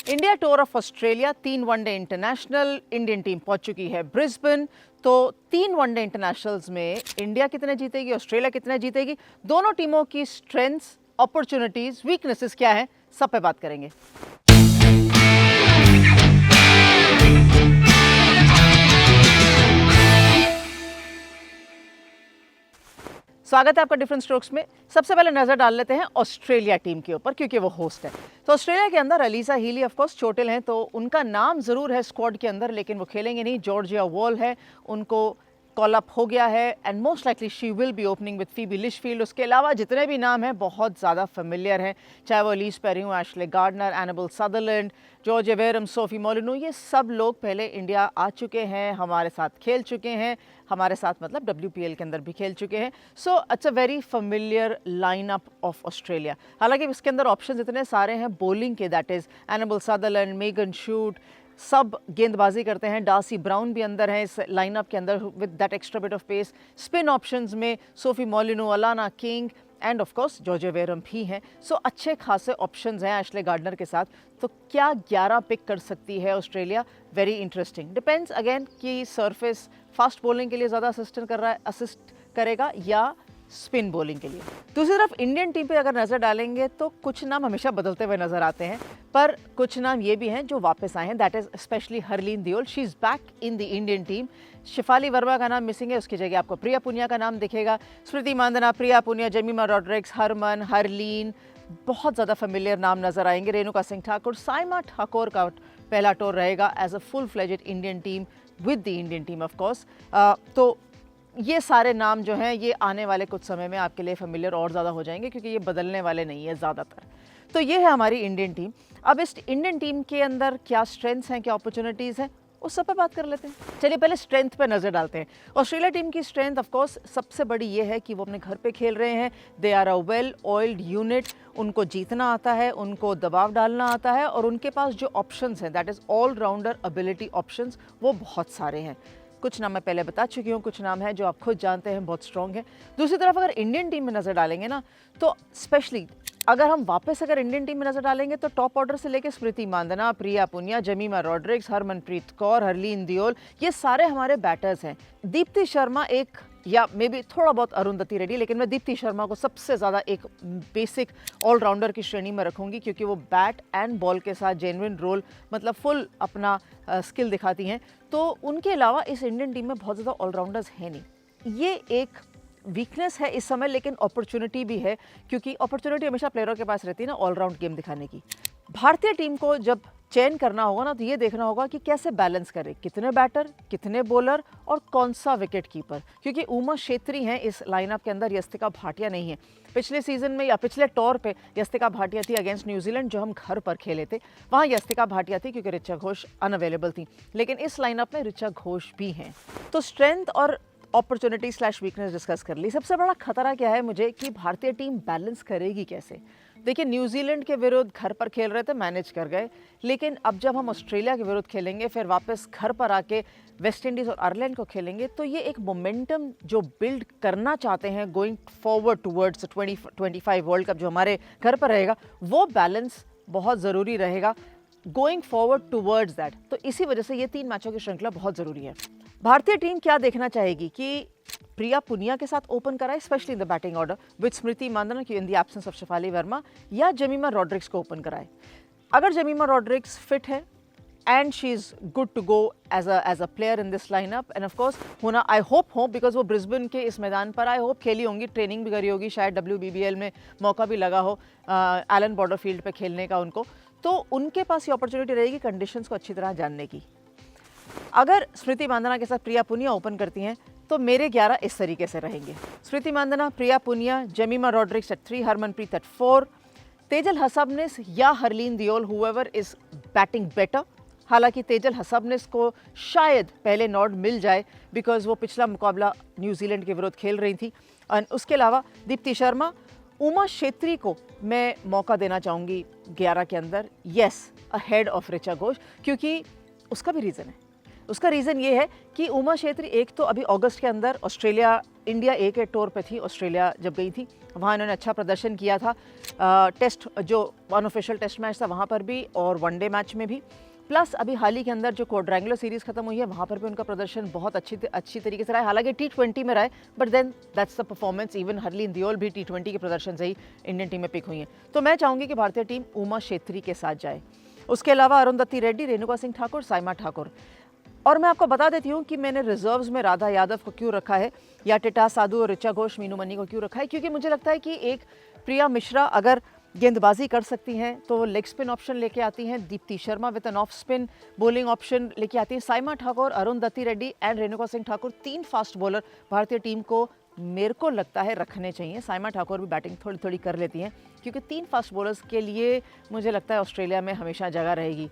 India tour of Australia 3 one day international, Indian team पहुंच चुकी है ब्रिस्बेन। तो 3 वनडे इंटरनेशनल्स में इंडिया कितने जीतेगी, ऑस्ट्रेलिया कितने जीतेगी, दोनों टीमों की स्ट्रेंथ्स, अपॉर्चुनिटीज, वीकनेसेस क्या है, सब पे बात करेंगे। स्वागत है आपका डिफरेंट स्ट्रोक्स में। सबसे पहले नजर डाल लेते हैं ऑस्ट्रेलिया टीम के ऊपर, क्योंकि वो होस्ट है। तो ऑस्ट्रेलिया के अंदर अलीसा हीली ऑफ कोर्स चोटिल हैं, तो उनका नाम जरूर है स्क्वाड के अंदर, लेकिन वो खेलेंगे नहीं। जॉर्जिया वॉल है, उनको कॉल अप हो गया है and most likely she will be opening with Phoebe Litchfield. उसके अलावा जितने भी नाम हैं बहुत ज़्यादा फेमिलियर हैं, चाहे वो Ellyse Perry, Ashleigh Gardner, Annabel Sutherland, Georgia Wareham, Sophie Molineux, ये सब लोग पहले इंडिया आ चुके हैं, हमारे साथ खेल चुके हैं, हमारे साथ मतलब WPL के अंदर भी खेल चुके हैं। So it's a very familiar lineup of Australia. हालांकि इसके अंदर ऑप्शन इतने सारे हैं बॉलिंग के, that is Annabel Sutherland, Megan Schutt, सब गेंदबाजी करते हैं। डार्सी ब्राउन भी अंदर है इस लाइनअप के अंदर with that extra bit of pace. Spin options में Sophie Molineux, Alana King and of course Georgia Wareham भी हैं। सो अच्छे खासे ऑप्शंस हैं एशले गार्डनर के साथ। तो क्या 11 पिक कर सकती है Australia? Very interesting. Depends again कि सरफेस फास्ट बॉलिंग के लिए ज़्यादा असिस्ट करेगा या स्पिन बॉलिंग के लिए। दूसरी तरफ इंडियन टीम पे अगर नज़र डालेंगे तो कुछ नाम हमेशा बदलते हुए नजर आते हैं, पर कुछ नाम ये भी हैं जो वापस आए हैं, that is specially Harleen Deol. She is back in the Indian team. Shafali Verma का नाम मिसिंग है, उसकी जगह आपको प्रिया पुनिया का नाम दिखेगा। स्मृति मांदना, प्रिया पुनिया, जेमिमा रॉड्रिग्स, हरमन, हरलीन, बहुत ज़्यादा फेमिलियर नाम नजर आएंगे। रेणुका सिंह ठाकुर, साइमा ठाकुर का पहला टूर रहेगा as a full fledged Indian team with the Indian team of course. तो ये सारे नाम जो हैं ये आने वाले कुछ समय में आपके लिए फेमिलियर और ज़्यादा हो जाएंगे, क्योंकि ये बदलने वाले नहीं है ज़्यादातर। तो ये है हमारी इंडियन टीम। अब इस इंडियन टीम के अंदर क्या स्ट्रेंथ्स हैं, क्या अपॉर्चुनिटीज़ हैं, उस सब पे बात कर लेते हैं। चलिए पहले स्ट्रेंथ पे नज़र डालते हैं। ऑस्ट्रेलिया टीम की स्ट्रेंथ ऑफ कोर्स सबसे बड़ी ये है कि वो अपने घर पे खेल रहे हैं। They are a well oiled unit. उनको जीतना आता है, उनको दबाव डालना आता है, और उनके पास जो ऑप्शंस हैं that is all rounder ability options, वो बहुत सारे हैं। कुछ नाम मैं पहले बता चुकी हूँ, कुछ नाम हैं जो आप खुद जानते हैं बहुत स्ट्रॉन्ग है। दूसरी तरफ अगर इंडियन टीम में नज़र डालेंगे ना, तो स्पेशली अगर हम वापस इंडियन टीम में नज़र डालेंगे तो टॉप ऑर्डर से लेकर स्मृति मांदना, प्रिया पुनिया, जेमिमा रॉड्रिग्स, हरमनप्रीत कौर, हरलीन दियोल, ये सारे हमारे बैटर्स हैं। दीप्ति शर्मा एक, या मे बी थोड़ा बहुत अरुंधति रेड्डी, लेकिन मैं दीप्ति शर्मा को सबसे ज़्यादा एक बेसिक ऑलराउंडर की श्रेणी में रखूंगी, क्योंकि वो बैट एंड बॉल के साथ जेन्युइन रोल, मतलब फुल अपना स्किल दिखाती हैं। तो उनके अलावा इस इंडियन टीम में बहुत ज़्यादा ऑलराउंडर्स हैं नहीं। ये एक वीकनेस है इस समय, लेकिन अपॉर्चुनिटी भी है, क्योंकि अपॉर्चुनिटी हमेशा प्लेयरों के पास रहती है ना ऑलराउंड गेम दिखाने की। भारतीय टीम को जब चयन करना होगा ना, तो ये देखना होगा कि कैसे बैलेंस करे, कितने बैटर, कितने बॉलर और कौन सा विकेट कीपर, क्योंकि उमा छेत्री हैं इस लाइनअप के अंदर, यस्तिका भाटिया नहीं है। पिछले सीजन में या पिछले टूर पे यस्तिका भाटिया थी अगेंस्ट न्यूजीलैंड, जो हम घर पर खेले थे, वहाँ यस्तिका भाटिया थी क्योंकि ऋचा घोष अनअवेलेबल थी, लेकिन इस लाइनअप में ऋचा घोष भी हैं। तो स्ट्रेंथ और अपॉर्चुनिटी / वीकनेस डिस्कस कर ली। सबसे बड़ा खतरा क्या है मुझे, कि भारतीय टीम बैलेंस करेगी कैसे। देखिए, न्यूजीलैंड के विरुद्ध घर पर खेल रहे थे, मैनेज कर गए, लेकिन अब जब हम ऑस्ट्रेलिया के विरुद्ध खेलेंगे, फिर वापस घर पर आके वेस्ट इंडीज़ और आयरलैंड को खेलेंगे, तो ये एक मोमेंटम जो बिल्ड करना चाहते हैं going forward towards 2025 world cup जो हमारे घर पर रहेगा, वो बैलेंस बहुत ज़रूरी रहेगा गोइंग फॉरवर्ड टुवर्ड्स दैट। तो इसी वजह से ये 3 मैचों की श्रृंखला बहुत ज़रूरी है। भारतीय टीम क्या देखना चाहेगी कि प्रिया पुनिया के साथ ओपन कराए, specially in the batting order with Smriti Mandhana की in the absence of Shafali Verma, या जेमिमा रॉड्रिग्स को ओपन कराए। अगर जेमिमा रॉड्रिग्स फिट है and she is good to go as a player in this lineup, and of course होना आई होप हो, बिकॉज वो ब्रिस्बेन के इस मैदान पर आई होप खेली होंगी, ट्रेनिंग भी करी होगी, शायद WBBL में मौका भी लगा हो एलन बॉर्डर फील्ड पर खेलने का उनको, तो उनके पास ये अपॉर्चुनिटी रहेगी कंडीशंस को अच्छी तरह जानने की। अगर स्मृति मांदना के साथ प्रिया पुनिया ओपन करती हैं, तो मेरे 11 इस तरीके से रहेंगे: स्मृति मांदना, प्रिया पुनिया, जेमिमा रॉड्रिग्स एट 3, हरमनप्रीत एट 4, तेजल हसबनिस या Harleen Deol, whoever is batting better. हालांकि तेजल हसबनिस को शायद पहले नॉड मिल जाए, बिकॉज वो पिछला मुकाबला न्यूजीलैंड के विरुद्ध खेल रही थी। और उसके अलावा दीप्ति शर्मा, उमा छेत्री को मैं मौका देना चाहूँगी 11 के अंदर, yes, ahead of Richa Ghosh, क्योंकि उसका भी रीज़न है। उसका रीज़न ये है कि उमा छेत्री एक तो अभी अगस्त के अंदर ऑस्ट्रेलिया इंडिया ए के टूर पे थी, ऑस्ट्रेलिया जब गई थी वहाँ इन्होंने अच्छा प्रदर्शन किया था, टेस्ट जो अनऑफिशियल टेस्ट मैच था वहाँ पर भी और वनडे मैच में भी, प्लस अभी हाल ही के अंदर जो क्वाड्रेंगुलर सीरीज़ खत्म हुई है वहाँ पर भी उनका प्रदर्शन बहुत अच्छी तरीके से रहा है। हालांकि T20 में रहा है, but then that's the performance. Even Harleen Deol भी T20 के प्रदर्शन से ही इंडियन टीम में पिक हुई हैं। तो मैं चाहूँगी कि भारतीय टीम उमा छेत्री के साथ जाए। उसके अलावा अरुंधति रेड्डी, रेणुका सिंह ठाकुर, साइमा ठाकुर। और मैं आपको बता देती हूँ कि मैंने रिजर्व्स में राधा यादव को क्यों रखा है या टिटा साधु और ऋचा घोष, मीनू मनी को क्यों रखा है, क्योंकि मुझे लगता है कि एक प्रिया मिश्रा अगर गेंदबाजी कर सकती हैं तो लेग स्पिन ऑप्शन लेके आती हैं, Deepti Sharma with an off spin bowling option लेके आती हैं, Saima Thakor, Arundhati Reddy and Renuka Singh Thakur, 3 fast bowler भारतीय टीम को मेरे को लगता है रखने चाहिए। साइमा ठाकुर भी बैटिंग थोड़ी थोड़ी कर लेती हैं, क्योंकि 3 फास्ट बॉलर्स के लिए मुझे लगता है ऑस्ट्रेलिया में हमेशा जगह रहेगी।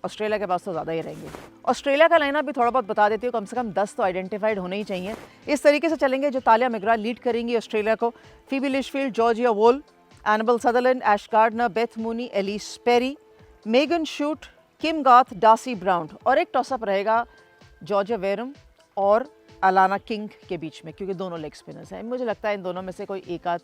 ऑस्ट्रेलिया के पास तो ज़्यादा ही रहेंगे। ऑस्ट्रेलिया का लाइनअप भी थोड़ा बहुत बता देती हूँ, कम से कम 10 तो आइडेंटिफाइड होने ही चाहिए। इस तरीके से चलेंगे जो तालिया मिग्रा लीड करेंगी ऑस्ट्रेलिया को, Phoebe Litchfield, Georgia Voll, Annabel Sutherland, Ash Gardner, Beth Mooney, Ellyse Perry, Megan Schutt, Kim Garth, Darcie Brown, और एक टॉसअप रहेगा जॉर्जिया वेरम और अलाना किंग के बीच में, क्योंकि दोनों लेग स्पिनर्स हैं। मुझे लगता है इन दोनों में से कोई एक आध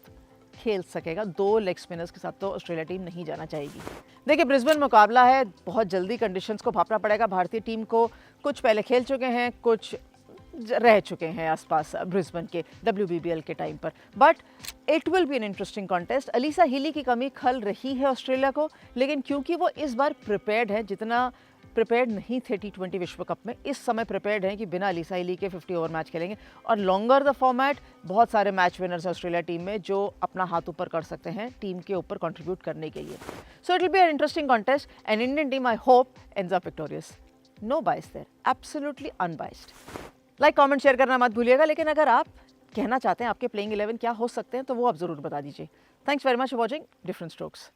खेल सकेगा। 2 लेग स्पिनर्स के साथ तो ऑस्ट्रेलिया टीम नहीं जाना चाहेगी। देखिए, ब्रिस्बेन मुकाबला है, बहुत जल्दी कंडीशंस को भापना पड़ेगा भारतीय टीम को। कुछ पहले खेल चुके हैं, कुछ रह चुके हैं आसपास ब्रिस्बेन के WBBL के टाइम पर, but it will be an interesting contest. Alyssa Healy की कमी खल रही है ऑस्ट्रेलिया को, लेकिन क्योंकि वो इस बार प्रिपेयर्ड है, जितना प्रिपेयर्ड नहीं थे T20 विश्व कप में, इस समय प्रिपेयर्ड हैं कि बिना अलीसा हीली के 50 ओवर मैच खेलेंगे। और लॉन्गर द फॉर्मेट, बहुत सारे मैच विनर्स हैं ऑस्ट्रेलिया टीम में जो अपना हाथ ऊपर कर सकते हैं टीम के ऊपर कंट्रीब्यूट करने के लिए। So it will be an interesting contest and Indian team I hope ends up victorious. No bias there, absolutely unbiased. Like, comment, share करना मत भूलिएगा, लेकिन अगर आप कहना चाहते हैं आपके प्लेइंग 11 क्या हो सकते हैं तो वो आप ज़रूर बता दीजिए। Thanks very much for watching different strokes.